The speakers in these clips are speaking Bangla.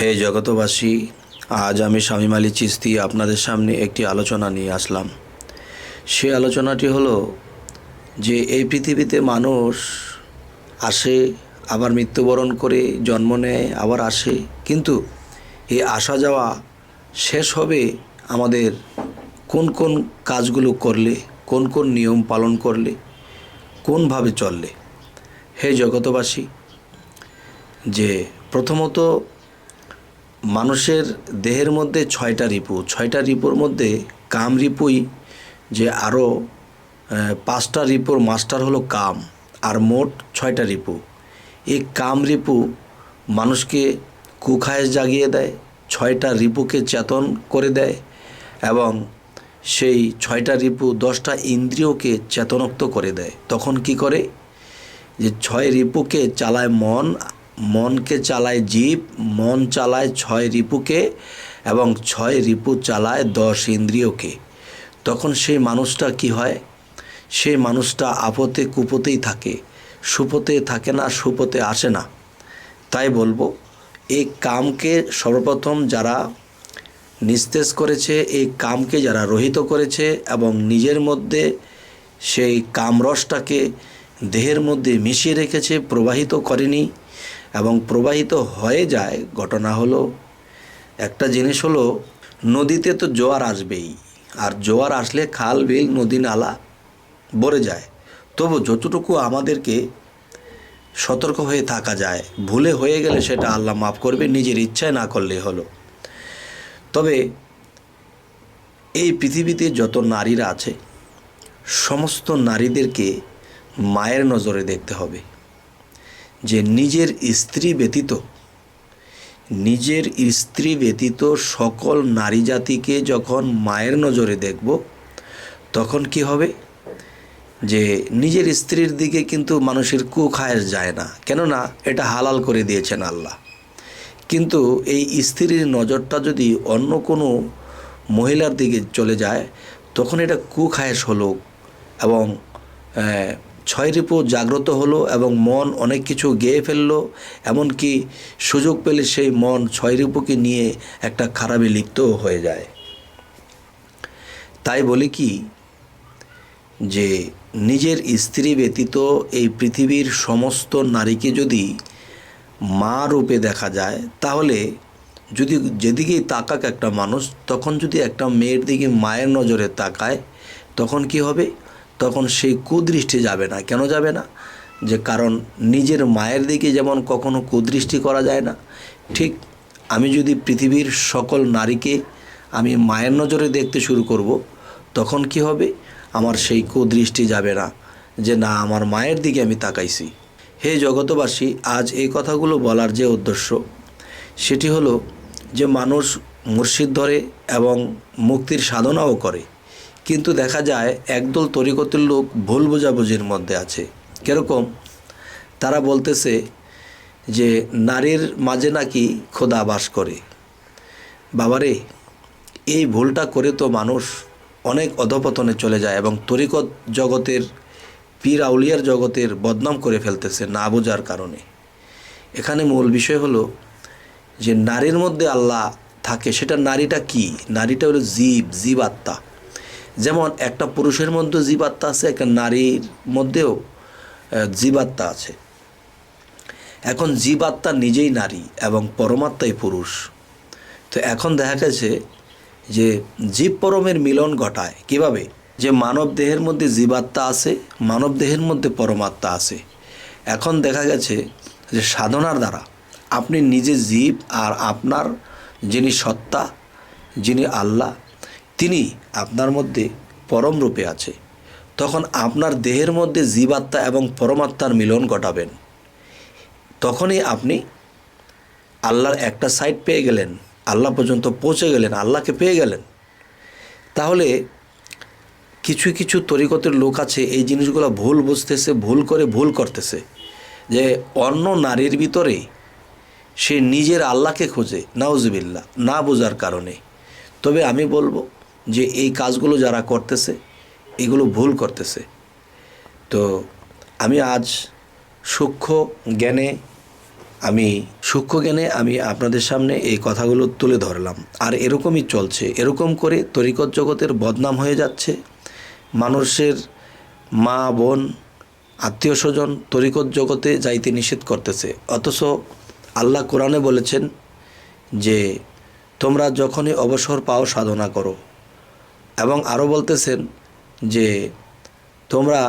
হে জগতবাসী, আজ আমি শামীম আলী চিশতি আপনাদের সামনে একটি আলোচনা নিয়ে আসলাম। সে আলোচনাটি হলো যে এই পৃথিবীতে মানুষ আসে, আবার মৃত্যুবরণ করে, জন্ম নেয়, আবার আসে, কিন্তু এই আসা যাওয়া শেষ হবে আমাদের কোন কোন কাজগুলো করলে, কোন কোন নিয়ম পালন করলে, কোনভাবে চললে। হে জগতবাসী, যে প্রথমত মানুষের দেহের মধ্যে ছয়টা রিপুর মধ্যে কাম রিপুই যে আরও পাঁচটা রিপুর মাস্টার হলো কাম, আর মোট ছয়টা রিপু। এই কাম রিপু মানুষকে কুখায়েশ জাগিয়ে দেয়, ছয়টা রিপুকে চেতন করে দেয়, এবং সেই ছয়টা রিপু 10টা ইন্দ্রিয়কে চেতনোক্ত করে দেয়। তখন কি করে, যে ছয় রিপুকে চালায় মন, মনকে চালায় জীব, মন চালায় ছয় রিপুকে, এবং ছয় রিপু চালায় 10 ইন্দ্রিয়কে। তখন সেই মানুষটা কি হয়, সেই মানুষটা আপতে কুপতেই থাকে, সুপতে থাকে না, সুপতে আসে না। তাই বলবো, এই কামকে সর্বপ্রথম যারা নিস্তেজ করেছে, এই কামকে যারা রহিত করেছে এবং নিজের মধ্যে সেই কামরসটাকে দেহের মধ্যে মিশিয়ে রেখেছে, প্রবাহিত করেনি এবং প্রবাহিত হয়ে যায়। ঘটনা হলো, একটা জিনিস হলো, নদীতে তো জোয়ার আসবেই, আর জোয়ার আসলে খাল বিল নদী নালা ভরে যায়। তবু যতটুকু আমাদেরকে সতর্ক হয়ে থাকা যায়, ভুলে হয়ে গেলে সেটা আল্লাহ মাফ করবে, নিজের ইচ্ছায় না করলে হলো। তবে এই পৃথিবীতে যত নারীরা আছে, সমস্ত নারীদেরকে মায়ের নজরে দেখতে হবে। যে নিজের স্ত্রী ব্যতীত সকল নারী জাতিকে যখন মায়ের নজরে দেখব, তখন কি হবে, যে নিজের স্ত্রীর দিকে কিন্তু মানুষের কুখায়েশ যায় না, কেননা এটা হালাল করে দিয়েছেন আল্লাহ। কিন্তু এই স্ত্রীর নজরটা যদি অন্য কোনো মহিলার দিকে চলে যায়, তখন এটা কুখায়েশ হলো, এবং ছয় রিপু জাগ্রত হলো, এবং মন অনেক কিছু গেয়ে ফেললো। এমনকি সুযোগ পেলে সেই মন ছয় রিপুকে নিয়ে একটা খারাপে লিপ্তও হয়ে যায়। তাই বলি কি, যে নিজের স্ত্রী ব্যতীত এই পৃথিবীর সমস্ত নারীকে যদি মা রূপে দেখা যায়, তাহলে যদি যেদিকেই তাকাক একটা মানুষ, তখন যদি একটা মেয়ের দিকে মায়ের নজরে তাকায়, তখন কি হবে, তখন সেই কুদৃষ্টি যাবে না। কেন যাবে না? যে কারণ নিজের মায়ের দিকে যেমন কখনো কুদৃষ্টি করা যায় না, ঠিক আমি যদি পৃথিবীর সকল নারীকে আমি মায়ের নজরে দেখতে শুরু করব, তখন কি হবে, আমার সেই কুদৃষ্টি যাবে না, যে না, আমার মায়ের দিকে আমি তাকাইছি। হে জগতবাসী, আজ এই কথাগুলো বলার যে উদ্দেশ্য, সেটি হলো যে মানুষ মুর্শিদ ধরে এবং মুক্তির সাধনাও করে, কিন্তু দেখা যায় একদল তরিকতের লোক ভুল বোঝাবুঝির মধ্যে আছে। কীরকম? তারা বলতেছে যে নারীর মাঝে নাকি খোদা বাস করে। বাবারে, এই ভুলটা করে তো মানুষ অনেক অধপতনে চলে যায়, এবং তরিকত জগতের, পীর আউলিয়ার জগতের বদনাম করে ফেলতেছে না বোঝার কারণে। এখানে মূল বিষয় হলো যে নারীর মধ্যে আল্লাহ থাকে। সেটা নারীটা কি? নারীটা হলো জীবাত্মা। যেমন একটা পুরুষের মধ্যে জীবাত্মা আছে, একটা নারীর মধ্যেও জীবাত্মা আছে। এখন জীবাত্মা নিজেই নারী এবং পরমাত্মাই পুরুষ। তো এখন দেখা গেছে যে জীব পরমের মিলন ঘটায় কিভাবে? যে মানব দেহের মধ্যে জীবাত্মা আছে, মানব দেহের মধ্যে পরমাত্মা আছে। এখন দেখা গেছে যে সাধনার দ্বারা আপনি নিজে জীব, আর আপনার যিনি সত্তা, যিনি আল্লাহ, তিনি আপনার মধ্যে পরম রূপে আছে। তখন আপনার দেহের মধ্যে জীবাত্মা এবং পরমাত্মার মিলন ঘটাবেন। তখনই আপনি আল্লাহর একটা সাইড পেয়ে গেলেন, আল্লাহ পর্যন্ত পৌঁছে গেলেন, আল্লাহকে পেয়ে গেলেন। তাহলে কিছু কিছু তরিকতের লোক আছে, এই জিনিসগুলো ভুল বুঝতেছে, ভুল করতেছে, যে অন্য নারীর ভিতরে সে নিজের আল্লাহকে খোঁজে, নাউজুবিল্লাহ, না বোঝার কারণে। তবে আমি বলবো যে এই কাজগুলো যারা করতেছে, এগুলো ভুল করতেছে। তো আমি আজ সূক্ষ্ম জ্ঞানে আমি সূক্ষ্ম জ্ঞানে আমি আপনাদের সামনে এই কথাগুলো তুলে ধরলাম। আর এরকমই চলছে, এরকম করে তরিকত জগতের বদনাম হয়ে যাচ্ছে। মানুষের মা বোন আত্মীয় স্বজন তরিকত জগতে যাইতে নিষেধ করতেছে, অথচ আল্লাহ কোরআনে বলেছেন যে তোমরা যখনই অবসর পাও সাধনা করো, এবং আরও বলতেছেন যে তোমরা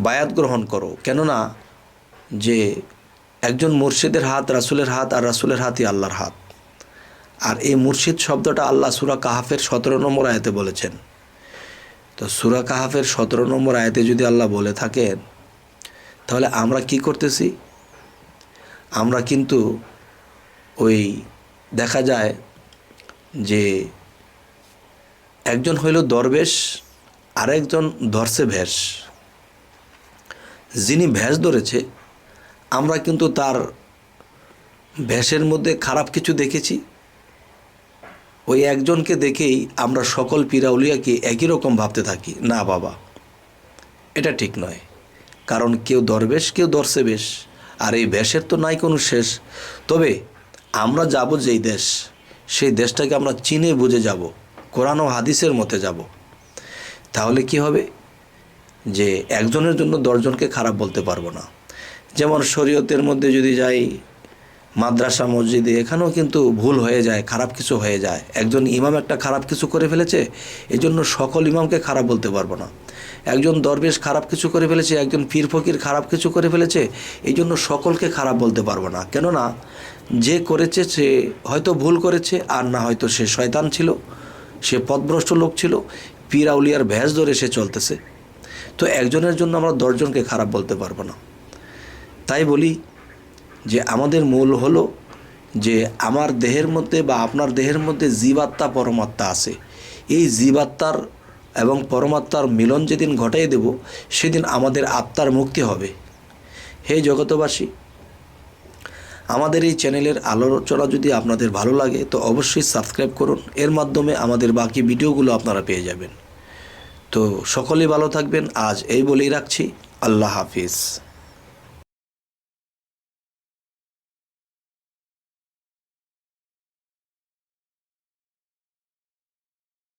বায়াত গ্রহণ করো। কেননা যে একজন মুর্শিদের হাত রাসূলের হাত, আর রাসূলের হাতই আল্লাহর হাত। আর এই মুর্শিদ শব্দটা আল্লাহ সূরা কাহাফের 17 নম্বর আয়াতে বলেছেন। তো সূরা কাহাফের 17 নম্বর আয়াতে যদি আল্লাহ বলে থাকেন, তাহলে আমরা কি করতেছি? আমরা কিন্তু ওই দেখা যায় যে একজন হইল দরবেশ, আরেকজন ধরছে ভেষ। যিনি ভেষ ধরেছে, আমরা কিন্তু তার ভেষের মধ্যে খারাপ কিছু দেখেছি। ওই একজনকে দেখেই আমরা সকল পীরাউলিয়াকে একই রকম ভাবতে থাকি। না বাবা, এটা ঠিক নয়। কারণ কেউ দরবেশ, কেউ ধরছে বেশ, আর এই ভেষের তো নাই কোনো শেষ। তবে আমরা যাব যেই দেশ, সেই দেশটাকে আমরা চিনে বুঝে যাব, কোরআন ও হাদিসের মতে যাব। তাহলে কি হবে যে একজনের জন্য 10 জনকে খারাপ বলতে পারবো না। যেমন শরীয়তের মধ্যে যদি যাই, মাদ্রাসা মসজিদে, এখানেও কিন্তু ভুল হয়ে যায়, খারাপ কিছু হয়ে যায়। একজন ইমাম একটা খারাপ কিছু করে ফেলেছে, এই জন্য সকল ইমামকে খারাপ বলতে পারবো না। একজন দরবেশ খারাপ কিছু করে ফেলেছে, একজন পীর ফকির খারাপ কিছু করে ফেলেছে, এই জন্য সকলকে খারাপ বলতে পারবো না। কেননা যে করেছে সে হয়তো ভুল করেছে, আর না হয়তো সে শয়তান ছিল, সে পথভ্রষ্ট লোক ছিল, পীর আউলিয়ার ভেষ ধরে সে চলতেছে। তো একজনের জন্য আমরা 10 জনকে খারাপ বলতে পারবো না। তাই বলি যে আমাদের মূল হলো যে আমার দেহের মধ্যে বা আপনার দেহের মধ্যে জীবাত্মা পরমাত্মা আছে। এই জীবাত্মার এবং পরমাত্মার মিলন যেদিন ঘটাই দেব, সেদিন আমাদের আত্মার মুক্তি হবে। হে জগতবাসী, আমাদের এই চ্যানেলের আলোচনা যদি আপনাদের ভালো লাগে তো অবশ্যই সাবস্ক্রাইব করুন। এর মাধ্যমে আমাদের বাকি ভিডিওগুলো আপনারা পেয়ে যাবেন। তো সকলেই ভালো থাকবেন। আজ এই বলেই রাখছি। আল্লাহ হাফিজ।